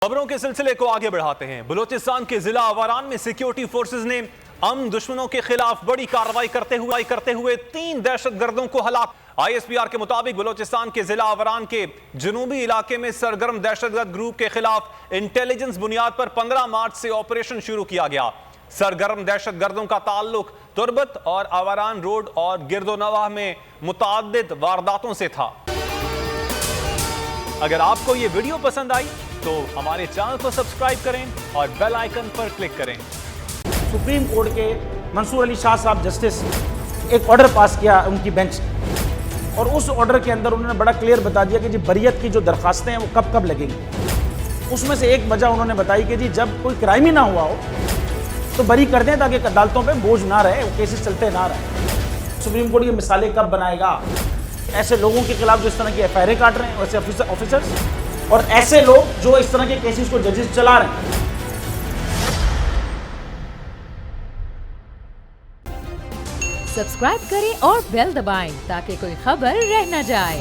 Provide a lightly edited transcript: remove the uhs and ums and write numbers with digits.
खबरों के सिलसिले को आगे बढ़ाते हैं। बलूचिस्तान के जिला आवारान में सिक्योरिटी फोर्सेज ने अमन दुश्मनों के खिलाफ बड़ी कार्रवाई करते हुए 3 दहशतगर्दों को हलाक। ISPR के मुताबिक बलूचिस्तान के जिला आवारान के जुनूबी इलाके में सरगर्म दहशतगर्द ग्रुप के खिलाफ इंटेलिजेंस बुनियाद पर 15 मार्च से ऑपरेशन शुरू किया गया। सरगर्म दहशतगर्दों का ताल्लुक तुरबत और आवारान रोड और गिरदोनवाह में मुताद्दिद वारदातों से था। अगर आपको ये वीडियो पसंद आई तो हमारे चैनल को सब्सक्राइब करें और बेल आइकन पर क्लिक करें। सुप्रीम कोर्ट के मंसूर अली शाह साहब जस्टिस एक ऑर्डर पास किया उनकी बेंच और उस ऑर्डर के अंदर उन्होंने बड़ा क्लियर बता दिया कि जी बरियत की जो दरखास्तें हैं वो कब कब लगेंगी। उसमें से एक वजह उन्होंने बताई कि जी जब कोई क्राइम ही ना हुआ हो तो बरी कर दें ताकि अदालतों पे बोझ ना रहे, वो केसेस चलते ना रहे। सुप्रीम कोर्ट ये मिसालें कब बनाएगा ऐसे लोगों के खिलाफ जो इस तरह की FIR काट रहे हैं, वैसे ऑफिसर्स और ऐसे लोग जो इस तरह के केसेस को जजेस चला रहे हैं। सब्सक्राइब करें और बेल दबाएं ताकि कोई खबर रह न जाए।